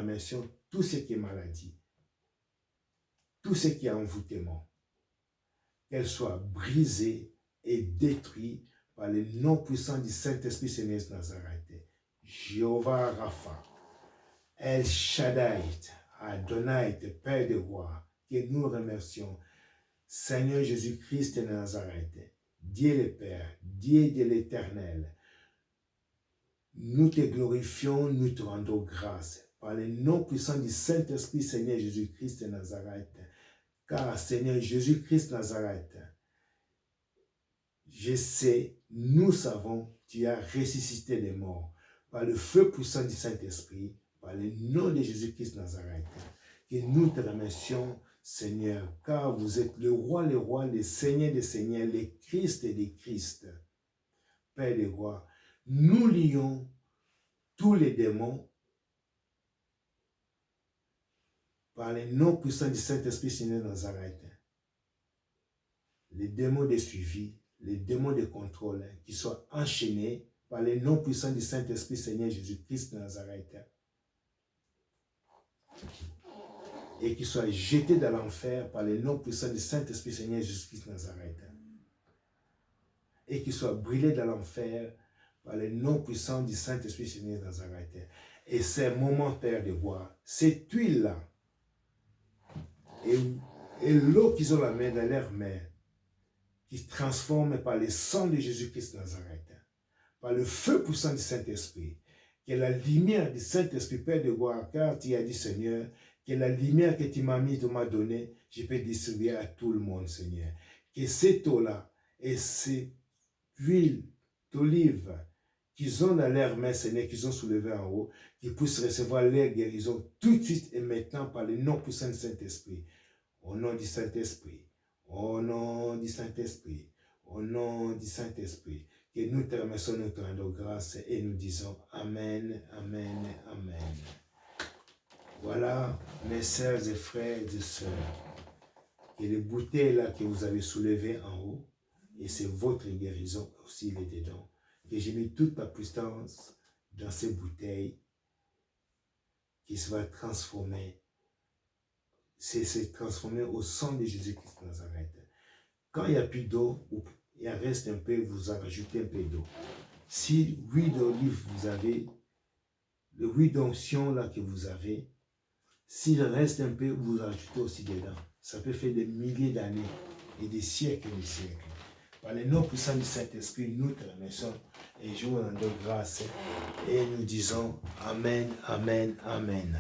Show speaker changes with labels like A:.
A: remercions tout ce qui est maladie, tout ce qui est envoûtement, qu'elle soit brisée et détruite par le nom puissant du Saint-Esprit Seigneur de Nazareth. Jéhovah Rapha, El Shaddai, Adonai, Père de roi, que nous remercions, Seigneur Jésus-Christ de Nazareth, Dieu le Père, Dieu de l'Éternel. Nous te glorifions, nous te rendons grâce par le nom puissant du Saint-Esprit Seigneur Jésus-Christ de Nazareth. Car Seigneur Jésus-Christ de Nazareth, je sais, nous savons, tu as ressuscité les morts par le feu puissant du Saint-Esprit, par le nom de Jésus-Christ de Nazareth. Et nous te remercions, Seigneur, car vous êtes le roi, le Seigneur des Seigneurs, le Christ et les Christ. Père des rois, nous lions tous les démons par le nom puissant du Saint-Esprit Seigneur de Nazareth. Les démons de suivi, les démons de contrôle, qui soient enchaînés par le nom puissant du Saint-Esprit Seigneur Jésus-Christ de Nazareth. Et qui soient jetés dans l'enfer par le nom puissant du Saint-Esprit Seigneur Jésus-Christ de Nazareth. Et qui soient brûlés dans l'enfer par le nom puissant du Saint-Esprit Seigneur de Nazareth. Et ces moments, Père de roi, cette huile-là, et l'eau qu'ils ont la main dans leur main, qui se transforme par le sang de Jésus-Christ de Nazareth, par le feu puissant du Saint-Esprit, que la lumière du Saint-Esprit, Père de roi, car tu as dit, Seigneur, que la lumière que tu m'as mise, tu m'as donnée, je peux distribuer à tout le monde, Seigneur. Que cette eau-là et cette huile d'olive qu'ils ont dans leurs mains, Seigneur, qu'ils ont soulevé en haut, qu'ils puissent recevoir leur guérison tout de suite et maintenant par le nom puissant du Saint-Esprit. Au nom du Saint-Esprit, au nom du Saint-Esprit, au nom du Saint-Esprit, que nous te remercions, nous te rendons grâce et nous disons Amen, Amen, Amen. Voilà, mes sœurs et frères et sœurs, que les bouteilles là que vous avez soulevées en haut, et c'est votre guérison aussi, il est dedans, que j'ai mis toute ma puissance dans ces bouteilles qui se va transformer. C'est transformé au sang de Jésus-Christ de Nazareth. Quand il n'y a plus d'eau, il reste un peu, vous en rajoutez un peu d'eau. Si l'huile d'olive vous avez, l'huile d'onction là que vous avez, s'il reste un peu, vous rajoutez aussi dedans. Ça peut faire des milliers d'années et des siècles et des siècles. Par le nom puissant du Saint-Esprit, nous te remercions et je vous rends grâce et nous disons Amen, Amen, Amen.